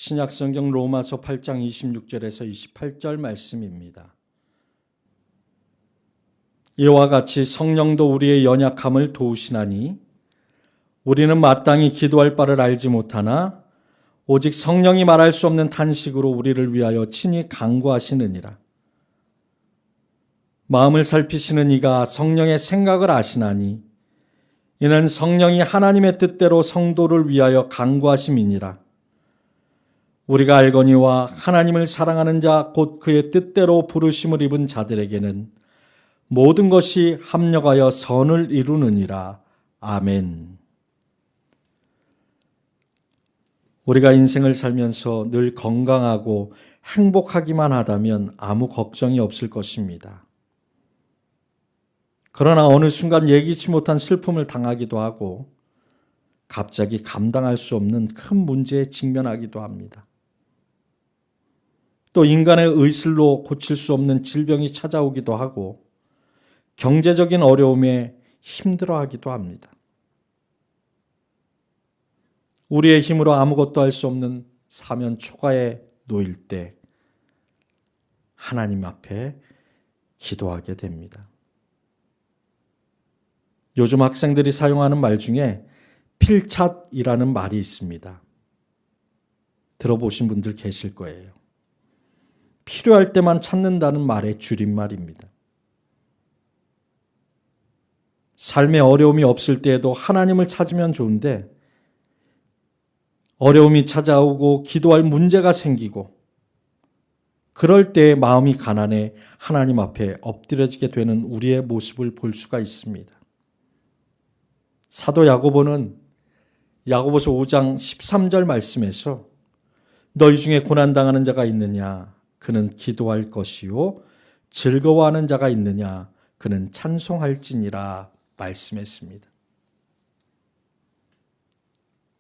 신약성경 로마서 8장 26절에서 28절 말씀입니다. 이와 같이 성령도 우리의 연약함을 도우시나니 우리는 마땅히 기도할 바를 알지 못하나 오직 성령이 말할 수 없는 탄식으로 우리를 위하여 친히 간구하시느니라. 마음을 살피시는 이가 성령의 생각을 아시나니 이는 성령이 하나님의 뜻대로 성도를 위하여 간구하심이니라. 우리가 알거니와 하나님을 사랑하는 자 곧 그의 뜻대로 부르심을 입은 자들에게는 모든 것이 합력하여 선을 이루느니라. 아멘. 우리가 인생을 살면서 늘 건강하고 행복하기만 하다면 아무 걱정이 없을 것입니다. 그러나 어느 순간 예기치 못한 슬픔을 당하기도 하고 갑자기 감당할 수 없는 큰 문제에 직면하기도 합니다. 또 인간의 의술로 고칠 수 없는 질병이 찾아오기도 하고 경제적인 어려움에 힘들어하기도 합니다. 우리의 힘으로 아무것도 할 수 없는 사면 초가에 놓일 때 하나님 앞에 기도하게 됩니다. 요즘 학생들이 사용하는 말 중에 필찻이라는 말이 있습니다. 들어보신 분들 계실 거예요. 필요할 때만 찾는다는 말의 줄임말입니다. 삶에 어려움이 없을 때에도 하나님을 찾으면 좋은데 어려움이 찾아오고 기도할 문제가 생기고 그럴 때 마음이 가난해 하나님 앞에 엎드려지게 되는 우리의 모습을 볼 수가 있습니다. 사도 야고보는 야고보서 5장 13절 말씀에서 너희 중에 고난당하는 자가 있느냐 그는 기도할 것이요 즐거워하는 자가 있느냐 그는 찬송할지니라 말씀했습니다.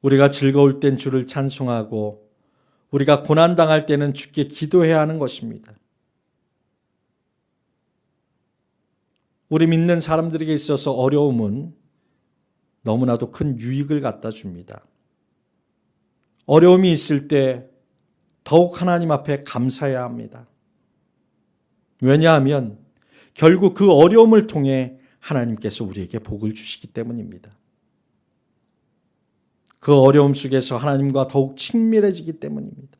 우리가 즐거울 땐 주를 찬송하고 우리가 고난당할 때는 주께 기도해야 하는 것입니다. 우리 믿는 사람들에게 있어서 어려움은 너무나도 큰 유익을 갖다 줍니다. 어려움이 있을 때 더욱 하나님 앞에 감사해야 합니다. 왜냐하면 결국 그 어려움을 통해 하나님께서 우리에게 복을 주시기 때문입니다. 그 어려움 속에서 하나님과 더욱 친밀해지기 때문입니다.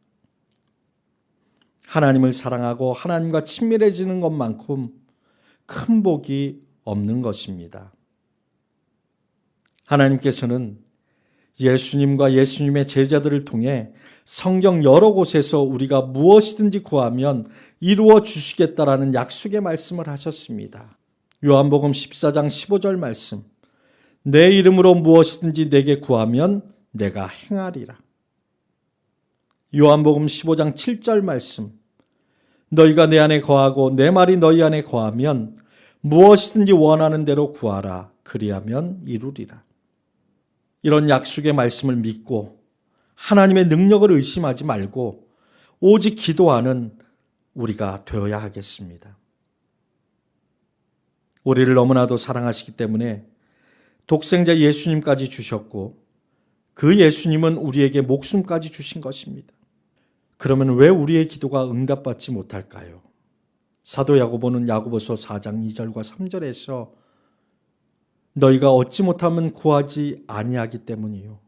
하나님을 사랑하고 하나님과 친밀해지는 것만큼 큰 복이 없는 것입니다. 하나님께서는 예수님과 예수님의 제자들을 통해 성경 여러 곳에서 우리가 무엇이든지 구하면 이루어 주시겠다라는 약속의 말씀을 하셨습니다. 요한복음 14장 15절 말씀. 내 이름으로 무엇이든지 내게 구하면 내가 행하리라. 요한복음 15장 7절 말씀. 너희가 내 안에 거하고 내 말이 너희 안에 거하면 무엇이든지 원하는 대로 구하라. 그리하면 이루리라. 이런 약속의 말씀을 믿고 하나님의 능력을 의심하지 말고 오직 기도하는 우리가 되어야 하겠습니다. 우리를 너무나도 사랑하시기 때문에 독생자 예수님까지 주셨고 그 예수님은 우리에게 목숨까지 주신 것입니다. 그러면 왜 우리의 기도가 응답받지 못할까요? 사도 야고보는 야고보서 4장 2절과 3절에서 너희가 얻지 못하면 구하지 아니하기 때문이요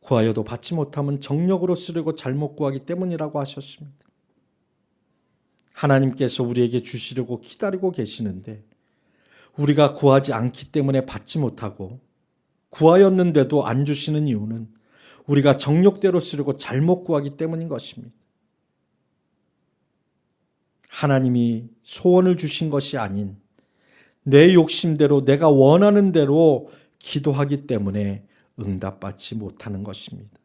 구하여도 받지 못하면 정력으로 쓰려고 잘못 구하기 때문이라고 하셨습니다. 하나님께서 우리에게 주시려고 기다리고 계시는데 우리가 구하지 않기 때문에 받지 못하고 구하였는데도 안 주시는 이유는 우리가 정욕대로 쓰려고 잘못 구하기 때문인 것입니다. 하나님이 소원을 주신 것이 아닌 내 욕심대로 내가 원하는 대로 기도하기 때문에 응답받지 못하는 것입니다.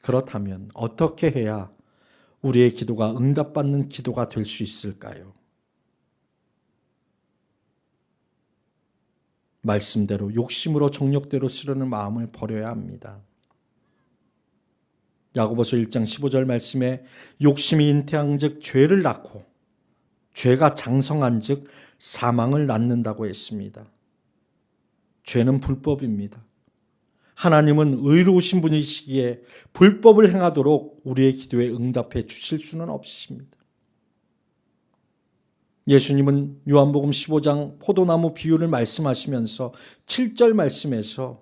그렇다면 어떻게 해야 우리의 기도가 응답받는 기도가 될 수 있을까요? 말씀대로 욕심으로 정욕대로 쓰려는 마음을 버려야 합니다. 야고보서 1장 15절 말씀에 욕심이 잉태한 즉 죄를 낳고 죄가 장성한 즉 사망을 낳는다고 했습니다. 죄는 불법입니다. 하나님은 의로우신 분이시기에 불법을 행하도록 우리의 기도에 응답해 주실 수는 없으십니다. 예수님은 요한복음 15장 포도나무 비유를 말씀하시면서 7절 말씀에서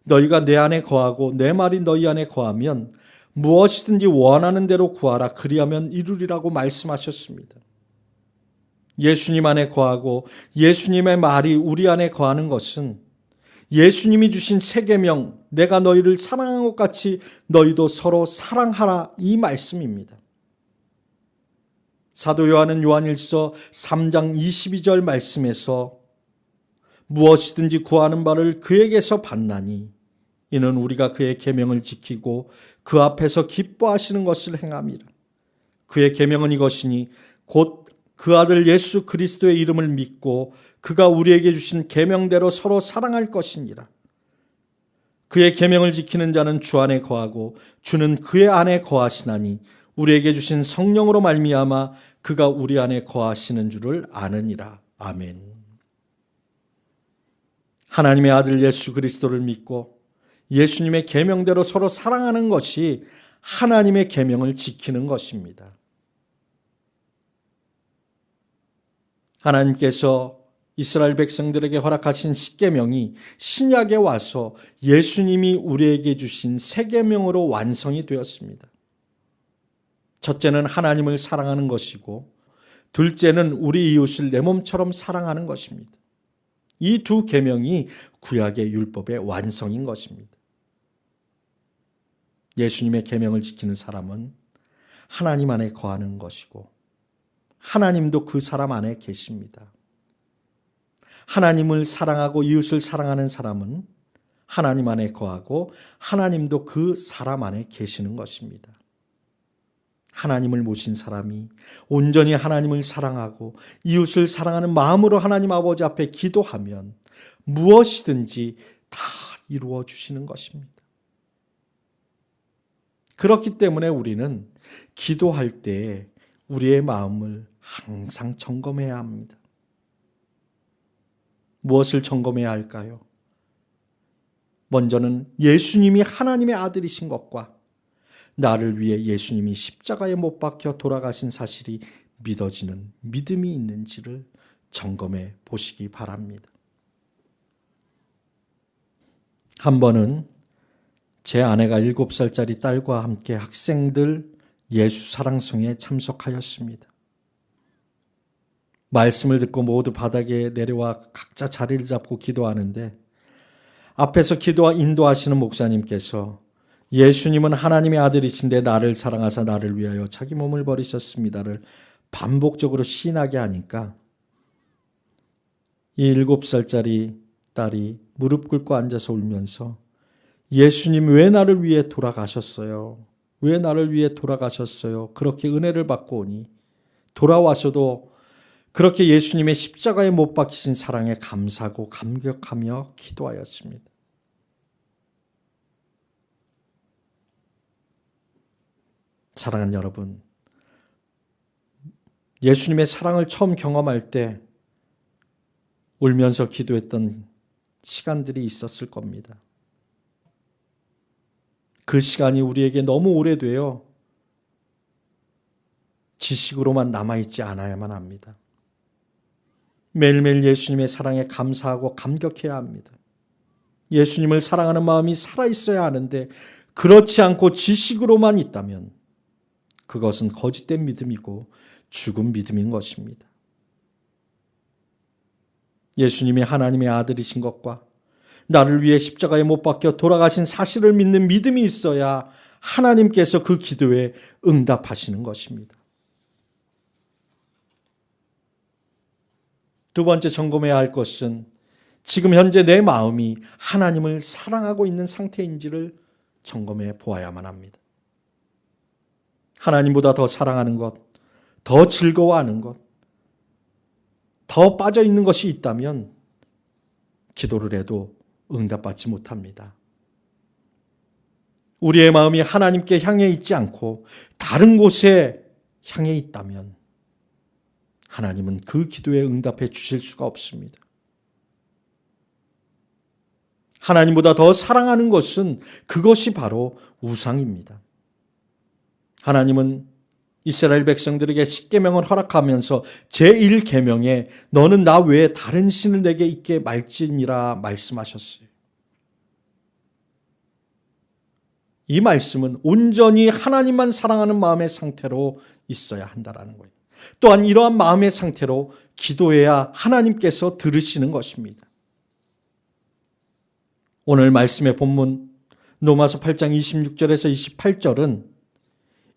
너희가 내 안에 거하고 내 말이 너희 안에 거하면 무엇이든지 원하는 대로 구하라 그리하면 이루리라고 말씀하셨습니다. 예수님 안에 거하고 예수님의 말이 우리 안에 거하는 것은 예수님이 주신 새 계명 내가 너희를 사랑한 것 같이 너희도 서로 사랑하라 이 말씀입니다. 사도 요한은 요한일서 3장 22절 말씀에서 무엇이든지 구하는 바를 그에게서 받나니 이는 우리가 그의 계명을 지키고 그 앞에서 기뻐하시는 것을 행함이라. 그의 계명은 이것이니 곧 그 아들 예수 그리스도의 이름을 믿고 그가 우리에게 주신 계명대로 서로 사랑할 것이니라. 그의 계명을 지키는 자는 주 안에 거하고 주는 그의 안에 거하시나니 우리에게 주신 성령으로 말미암아 그가 우리 안에 거하시는 줄을 아느니라. 아멘. 하나님의 아들 예수 그리스도를 믿고 예수님의 계명대로 서로 사랑하는 것이 하나님의 계명을 지키는 것입니다. 하나님께서 이스라엘 백성들에게 허락하신 십계명이 신약에 와서 예수님이 우리에게 주신 새 계명으로 완성이 되었습니다. 첫째는 하나님을 사랑하는 것이고 둘째는 우리 이웃을 내 몸처럼 사랑하는 것입니다. 이 두 계명이 구약의 율법의 완성인 것입니다. 예수님의 계명을 지키는 사람은 하나님 안에 거하는 것이고 하나님도 그 사람 안에 계십니다. 하나님을 사랑하고 이웃을 사랑하는 사람은 하나님 안에 거하고 하나님도 그 사람 안에 계시는 것입니다. 하나님을 모신 사람이 온전히 하나님을 사랑하고 이웃을 사랑하는 마음으로 하나님 아버지 앞에 기도하면 무엇이든지 다 이루어 주시는 것입니다. 그렇기 때문에 우리는 기도할 때 우리의 마음을 항상 점검해야 합니다. 무엇을 점검해야 할까요? 먼저는 예수님이 하나님의 아들이신 것과 나를 위해 예수님이 십자가에 못 박혀 돌아가신 사실이 믿어지는 믿음이 있는지를 점검해 보시기 바랍니다. 한 번은 제 아내가 7살짜리 딸과 함께 학생들 예수 사랑송에 참석하였습니다. 말씀을 듣고 모두 바닥에 내려와 각자 자리를 잡고 기도하는데 앞에서 기도와 인도하시는 목사님께서 예수님은 하나님의 아들이신데 나를 사랑하사 나를 위하여 자기 몸을 버리셨습니다를 반복적으로 시인하게 하니까 이 7살짜리 딸이 무릎 꿇고 앉아서 울면서 예수님 왜 나를 위해 돌아가셨어요? 왜 나를 위해 돌아가셨어요? 그렇게 은혜를 받고 오니 돌아와서도 그렇게 예수님의 십자가에 못 박히신 사랑에 감사하고 감격하며 기도하였습니다. 사랑하는 여러분, 예수님의 사랑을 처음 경험할 때 울면서 기도했던 시간들이 있었을 겁니다. 그 시간이 우리에게 너무 오래되어 지식으로만 남아있지 않아야만 합니다. 매일매일 예수님의 사랑에 감사하고 감격해야 합니다. 예수님을 사랑하는 마음이 살아있어야 하는데 그렇지 않고 지식으로만 있다면 그것은 거짓된 믿음이고 죽은 믿음인 것입니다. 예수님이 하나님의 아들이신 것과 나를 위해 십자가에 못 박혀 돌아가신 사실을 믿는 믿음이 있어야 하나님께서 그 기도에 응답하시는 것입니다. 두 번째 점검해야 할 것은 지금 현재 내 마음이 하나님을 사랑하고 있는 상태인지를 점검해 보아야만 합니다. 하나님보다 더 사랑하는 것, 더 즐거워하는 것, 더 빠져 있는 것이 있다면 기도를 해도 응답받지 못합니다. 우리의 마음이 하나님께 향해 있지 않고 다른 곳에 향해 있다면 하나님은 그 기도에 응답해 주실 수가 없습니다. 하나님보다 더 사랑하는 것은 그것이 바로 우상입니다. 하나님은 이스라엘 백성들에게 십계명을 허락하면서 제1계명에 너는 나 외에 다른 신을 내게 있게 말지니라 말씀하셨어요. 이 말씀은 온전히 하나님만 사랑하는 마음의 상태로 있어야 한다는 거예요. 또한 이러한 마음의 상태로 기도해야 하나님께서 들으시는 것입니다. 오늘 말씀의 본문 로마서 8장 26절에서 28절은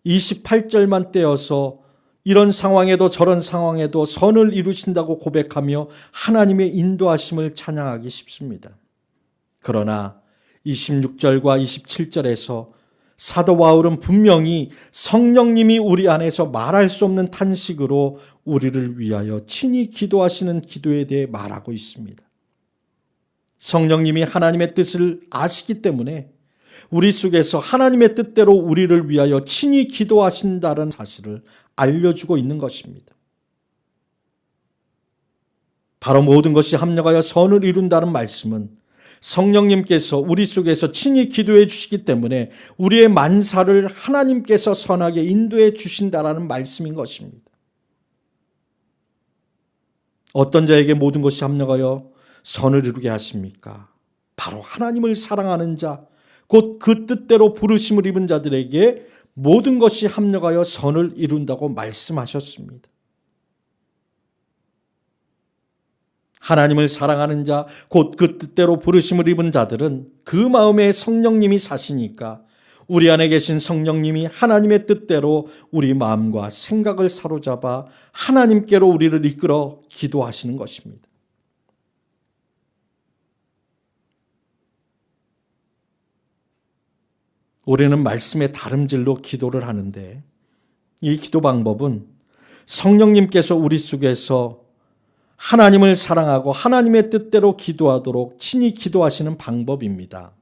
28절만 떼어서 이런 상황에도 저런 상황에도 선을 이루신다고 고백하며 하나님의 인도하심을 찬양하기 쉽습니다. 그러나 26절과 27절에서 사도 바울은 분명히 성령님이 우리 안에서 말할 수 없는 탄식으로 우리를 위하여 친히 기도하시는 기도에 대해 말하고 있습니다. 성령님이 하나님의 뜻을 아시기 때문에 우리 속에서 하나님의 뜻대로 우리를 위하여 친히 기도하신다는 사실을 알려주고 있는 것입니다. 바로 모든 것이 합력하여 선을 이룬다는 말씀은 성령님께서 우리 속에서 친히 기도해 주시기 때문에 우리의 만사를 하나님께서 선하게 인도해 주신다라는 말씀인 것입니다. 어떤 자에게 모든 것이 합력하여 선을 이루게 하십니까? 바로 하나님을 사랑하는 자, 곧 그 뜻대로 부르심을 입은 자들에게 모든 것이 합력하여 선을 이룬다고 말씀하셨습니다. 하나님을 사랑하는 자, 곧 그 뜻대로 부르심을 입은 자들은 그 마음에 성령님이 사시니까 우리 안에 계신 성령님이 하나님의 뜻대로 우리 마음과 생각을 사로잡아 하나님께로 우리를 이끌어 기도하시는 것입니다. 우리는 말씀의 다름질로 기도를 하는데 이 기도 방법은 성령님께서 우리 속에서 하나님을 사랑하고 하나님의 뜻대로 기도하도록 친히 기도하시는 방법입니다.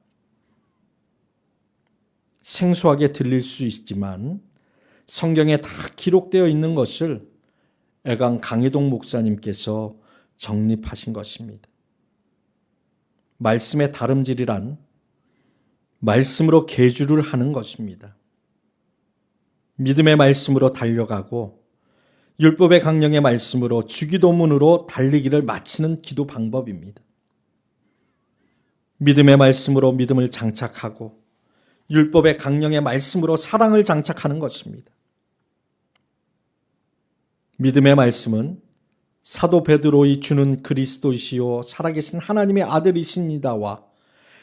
생소하게 들릴 수 있지만 성경에 다 기록되어 있는 것을 애강 강희동 목사님께서 정립하신 것입니다. 말씀의 다름질이란 말씀으로 계주를 하는 것입니다. 믿음의 말씀으로 달려가고 율법의 강령의 말씀으로 주기도문으로 달리기를 마치는 기도 방법입니다. 믿음의 말씀으로 믿음을 장착하고 율법의 강령의 말씀으로 사랑을 장착하는 것입니다. 믿음의 말씀은 사도 베드로이 주는 그리스도이시요 살아계신 하나님의 아들이십니다와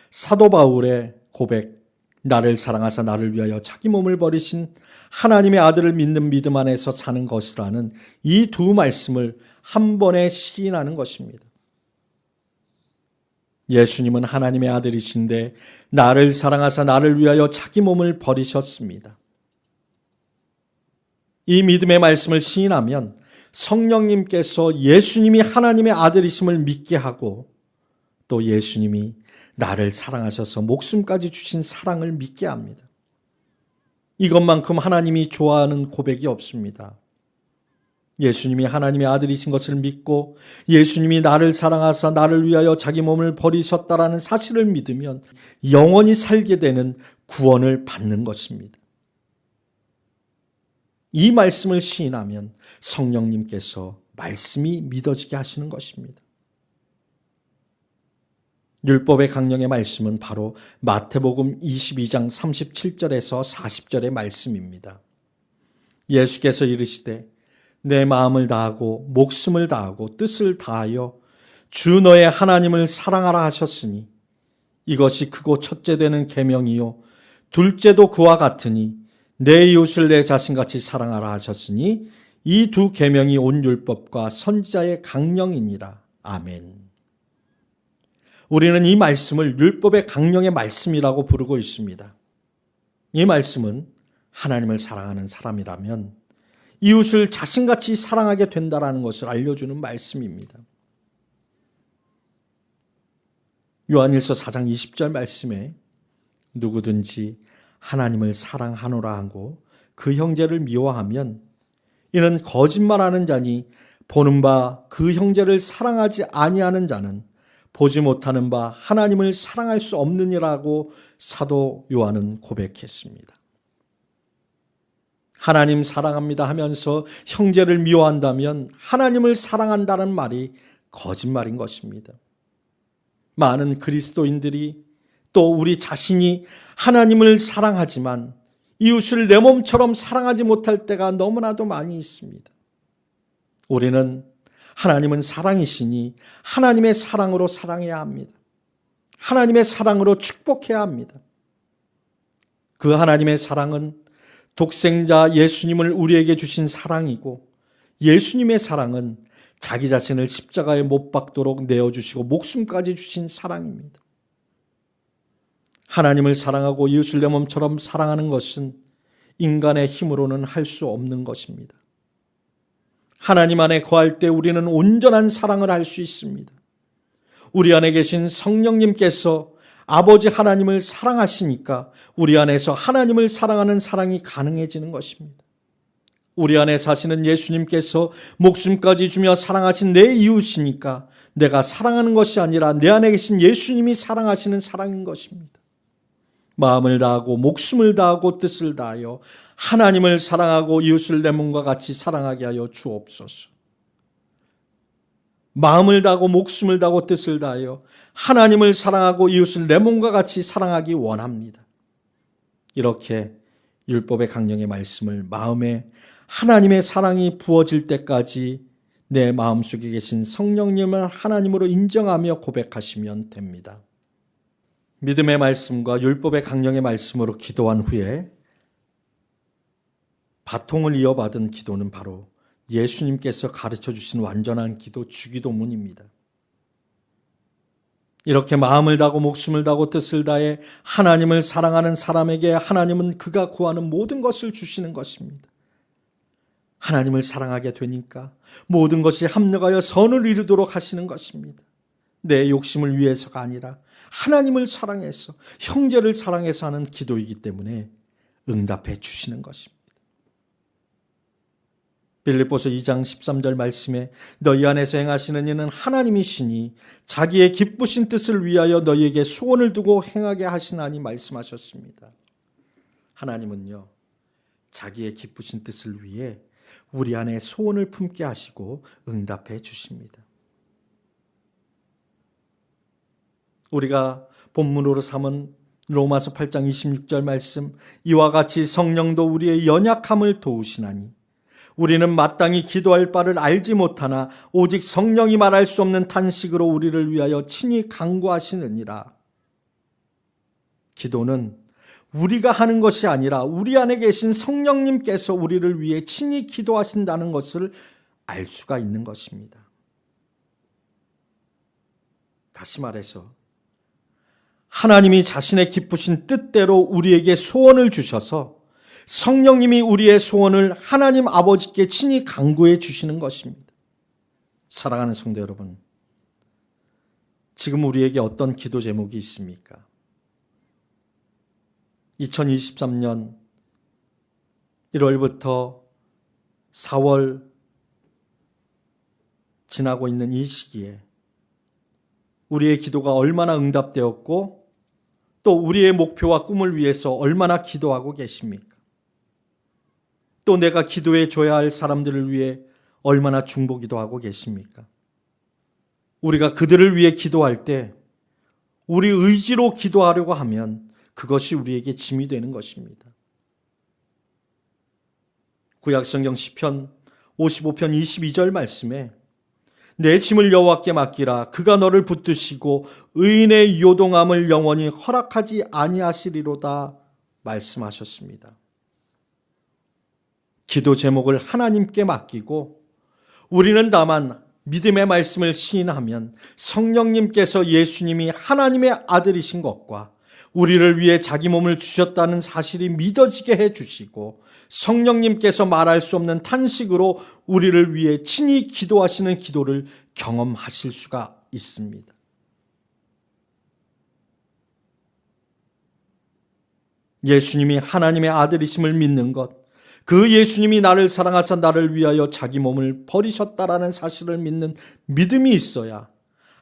사도 바울의 고백, 나를 사랑하사 나를 위하여 자기 몸을 버리신 하나님의 아들을 믿는 믿음 안에서 사는 것이라는 이 두 말씀을 한 번에 시인하는 것입니다. 예수님은 하나님의 아들이신데 나를 사랑하사 나를 위하여 자기 몸을 버리셨습니다. 이 믿음의 말씀을 시인하면 성령님께서 예수님이 하나님의 아들이심을 믿게 하고 또 예수님이 나를 사랑하셔서 목숨까지 주신 사랑을 믿게 합니다. 이것만큼 하나님이 좋아하는 고백이 없습니다. 예수님이 하나님의 아들이신 것을 믿고 예수님이 나를 사랑하사 나를 위하여 자기 몸을 버리셨다라는 사실을 믿으면 영원히 살게 되는 구원을 받는 것입니다. 이 말씀을 시인하면 성령님께서 말씀이 믿어지게 하시는 것입니다. 율법의 강령의 말씀은 바로 마태복음 22장 37절에서 40절의 말씀입니다. 예수께서 이르시되 내 마음을 다하고 목숨을 다하고 뜻을 다하여 주 너의 하나님을 사랑하라 하셨으니 이것이 크고 첫째 되는 계명이요 둘째도 그와 같으니 내 이웃을 내 자신같이 사랑하라 하셨으니 이 두 계명이 온 율법과 선지자의 강령이니라. 아멘. 우리는 이 말씀을 율법의 강령의 말씀이라고 부르고 있습니다. 이 말씀은 하나님을 사랑하는 사람이라면 이웃을 자신같이 사랑하게 된다는 것을 알려주는 말씀입니다. 요한일서 4장 20절 말씀에 누구든지 하나님을 사랑하노라 하고 그 형제를 미워하면 이는 거짓말하는 자니 보는 바 그 형제를 사랑하지 아니하는 자는 보지 못하는 바 하나님을 사랑할 수 없느니라고 사도 요한은 고백했습니다. 하나님 사랑합니다 하면서 형제를 미워한다면 하나님을 사랑한다는 말이 거짓말인 것입니다. 많은 그리스도인들이 또 우리 자신이 하나님을 사랑하지만 이웃을 내 몸처럼 사랑하지 못할 때가 너무나도 많이 있습니다. 우리는 하나님은 사랑이시니 하나님의 사랑으로 사랑해야 합니다. 하나님의 사랑으로 축복해야 합니다. 그 하나님의 사랑은 독생자 예수님을 우리에게 주신 사랑이고, 예수님의 사랑은 자기 자신을 십자가에 못 박도록 내어주시고 목숨까지 주신 사랑입니다. 하나님을 사랑하고 이웃을 내 몸처럼 사랑하는 것은 인간의 힘으로는 할 수 없는 것입니다. 하나님 안에 거할 때 우리는 온전한 사랑을 할 수 있습니다. 우리 안에 계신 성령님께서 아버지 하나님을 사랑하시니까 우리 안에서 하나님을 사랑하는 사랑이 가능해지는 것입니다. 우리 안에 사시는 예수님께서 목숨까지 주며 사랑하신 내 이웃이니까 내가 사랑하는 것이 아니라 내 안에 계신 예수님이 사랑하시는 사랑인 것입니다. 마음을 다하고 목숨을 다하고 뜻을 다하여 하나님을 사랑하고 이웃을 내 몸과 같이 사랑하게 하여 주옵소서. 마음을 다하고 목숨을 다하고 뜻을 다하여 하나님을 사랑하고 이웃을 내 몸과 같이 사랑하기 원합니다. 이렇게 율법의 강령의 말씀을 마음에 하나님의 사랑이 부어질 때까지 내 마음속에 계신 성령님을 하나님으로 인정하며 고백하시면 됩니다. 믿음의 말씀과 율법의 강령의 말씀으로 기도한 후에 바통을 이어받은 기도는 바로 예수님께서 가르쳐 주신 완전한 기도, 주기도문입니다. 이렇게 마음을 다하고 목숨을 다하고 뜻을 다해 하나님을 사랑하는 사람에게 하나님은 그가 구하는 모든 것을 주시는 것입니다. 하나님을 사랑하게 되니까 모든 것이 합력하여 선을 이루도록 하시는 것입니다. 내 욕심을 위해서가 아니라 하나님을 사랑해서, 형제를 사랑해서 하는 기도이기 때문에 응답해 주시는 것입니다. 빌립보서 2장 13절 말씀에 너희 안에서 행하시는 이는 하나님이시니 자기의 기쁘신 뜻을 위하여 너희에게 소원을 두고 행하게 하시나니 말씀하셨습니다. 하나님은요, 자기의 기쁘신 뜻을 위해 우리 안에 소원을 품게 하시고 응답해 주십니다. 우리가 본문으로 삼은 로마서 8장 26절 말씀, 이와 같이 성령도 우리의 연약함을 도우시나니 우리는 마땅히 기도할 바를 알지 못하나 오직 성령이 말할 수 없는 탄식으로 우리를 위하여 친히 간구하시느니라. 기도는 우리가 하는 것이 아니라 우리 안에 계신 성령님께서 우리를 위해 친히 기도하신다는 것을 알 수가 있는 것입니다. 다시 말해서 하나님이 자신의 기쁘신 뜻대로 우리에게 소원을 주셔서 성령님이 우리의 소원을 하나님 아버지께 친히 간구해 주시는 것입니다. 사랑하는 성도 여러분, 지금 우리에게 어떤 기도 제목이 있습니까? 2023년 1월부터 4월 지나고 있는 이 시기에 우리의 기도가 얼마나 응답되었고 또 우리의 목표와 꿈을 위해서 얼마나 기도하고 계십니까? 또 내가 기도해 줘야 할 사람들을 위해 얼마나 중보기도 하고 계십니까? 우리가 그들을 위해 기도할 때 우리 의지로 기도하려고 하면 그것이 우리에게 짐이 되는 것입니다. 구약성경 시편 55편 22절 말씀에 내 짐을 여호와께 맡기라 그가 너를 붙드시고 의인의 요동함을 영원히 허락하지 아니하시리로다 말씀하셨습니다. 기도 제목을 하나님께 맡기고 우리는 다만 믿음의 말씀을 시인하면 성령님께서 예수님이 하나님의 아들이신 것과 우리를 위해 자기 몸을 주셨다는 사실이 믿어지게 해주시고 성령님께서 말할 수 없는 탄식으로 우리를 위해 친히 기도하시는 기도를 경험하실 수가 있습니다. 예수님이 하나님의 아들이심을 믿는 것, 그 예수님이 나를 사랑하사 나를 위하여 자기 몸을 버리셨다라는 사실을 믿는 믿음이 있어야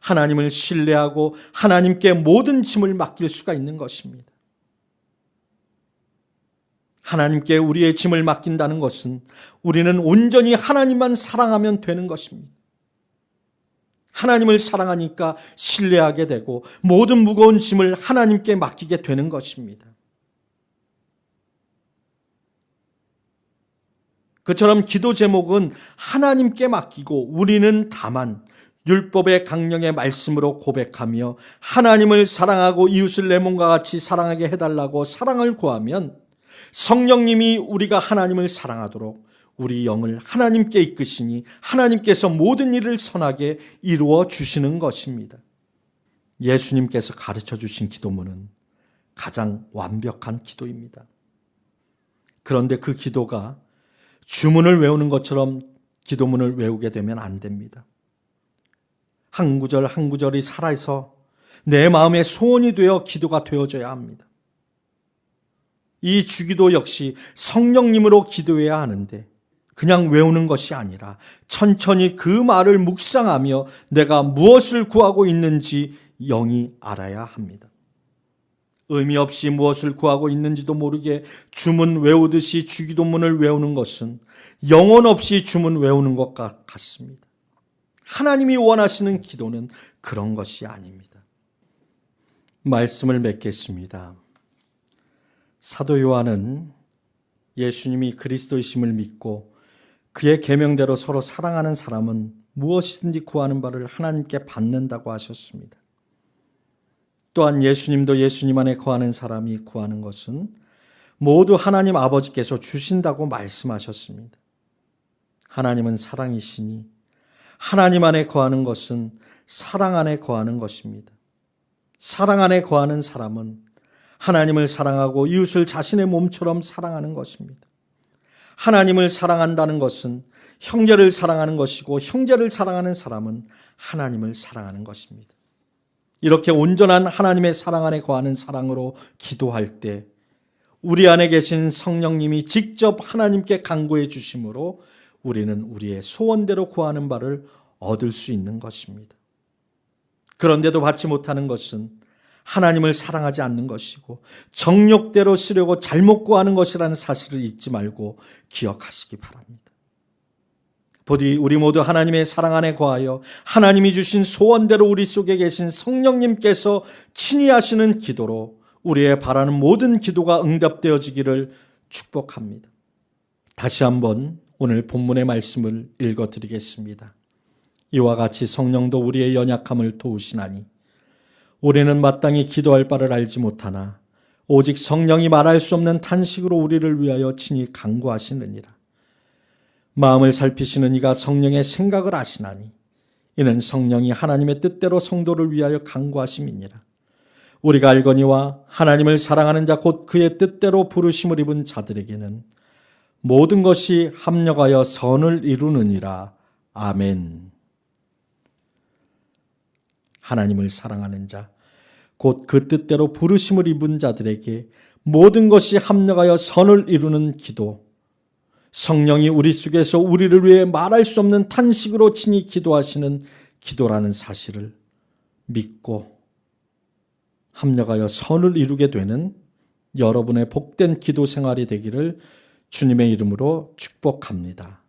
하나님을 신뢰하고 하나님께 모든 짐을 맡길 수가 있는 것입니다. 하나님께 우리의 짐을 맡긴다는 것은 우리는 온전히 하나님만 사랑하면 되는 것입니다. 하나님을 사랑하니까 신뢰하게 되고 모든 무거운 짐을 하나님께 맡기게 되는 것입니다. 그처럼 기도 제목은 하나님께 맡기고 우리는 다만 율법의 강령의 말씀으로 고백하며 하나님을 사랑하고 이웃을 내 몸과 같이 사랑하게 해달라고 사랑을 구하면 성령님이 우리가 하나님을 사랑하도록 우리 영을 하나님께 이끄시니 하나님께서 모든 일을 선하게 이루어 주시는 것입니다. 예수님께서 가르쳐 주신 기도문은 가장 완벽한 기도입니다. 그런데 그 기도가 주문을 외우는 것처럼 기도문을 외우게 되면 안 됩니다. 한 구절 한 구절이 살아서 내 마음의 소원이 되어 기도가 되어져야 합니다. 이 주기도 역시 성령님으로 기도해야 하는데 그냥 외우는 것이 아니라 천천히 그 말을 묵상하며 내가 무엇을 구하고 있는지 영이 알아야 합니다. 의미 없이 무엇을 구하고 있는지도 모르게 주문 외우듯이 주기도문을 외우는 것은 영혼 없이 주문 외우는 것 같습니다. 하나님이 원하시는 기도는 그런 것이 아닙니다. 말씀을 맺겠습니다. 사도 요한은 예수님이 그리스도이심을 믿고 그의 계명대로 서로 사랑하는 사람은 무엇이든지 구하는 바를 하나님께 받는다고 하셨습니다. 또한 예수님도 예수님 안에 거하는 사람이 구하는 것은 모두 하나님 아버지께서 주신다고 말씀하셨습니다. 하나님은 사랑이시니 하나님 안에 거하는 것은 사랑 안에 거하는 것입니다. 사랑 안에 거하는 사람은 하나님을 사랑하고 이웃을 자신의 몸처럼 사랑하는 것입니다. 하나님을 사랑한다는 것은 형제를 사랑하는 것이고 형제를 사랑하는 사람은 하나님을 사랑하는 것입니다. 이렇게 온전한 하나님의 사랑 안에 거하는 사랑으로 기도할 때 우리 안에 계신 성령님이 직접 하나님께 간구해 주심으로 우리는 우리의 소원대로 구하는 바를 얻을 수 있는 것입니다. 그런데도 받지 못하는 것은 하나님을 사랑하지 않는 것이고 정욕대로 쓰려고 잘못 구하는 것이라는 사실을 잊지 말고 기억하시기 바랍니다. 부디 우리 모두 하나님의 사랑 안에 거하여 하나님이 주신 소원대로 우리 속에 계신 성령님께서 친히 하시는 기도로 우리의 바라는 모든 기도가 응답되어지기를 축복합니다. 다시 한번 오늘 본문의 말씀을 읽어드리겠습니다. 이와 같이 성령도 우리의 연약함을 도우시나니 우리는 마땅히 기도할 바를 알지 못하나 오직 성령이 말할 수 없는 탄식으로 우리를 위하여 친히 간구하시느니라. 마음을 살피시는 이가 성령의 생각을 아시나니 이는 성령이 하나님의 뜻대로 성도를 위하여 간구하심이니라. 우리가 알거니와 하나님을 사랑하는 자 곧 그의 뜻대로 부르심을 입은 자들에게는 모든 것이 합력하여 선을 이루느니라. 아멘. 하나님을 사랑하는 자, 곧 그 뜻대로 부르심을 입은 자들에게 모든 것이 합력하여 선을 이루는 기도, 성령이 우리 속에서 우리를 위해 말할 수 없는 탄식으로 친히 기도하시는 기도라는 사실을 믿고 합력하여 선을 이루게 되는 여러분의 복된 기도 생활이 되기를 주님의 이름으로 축복합니다.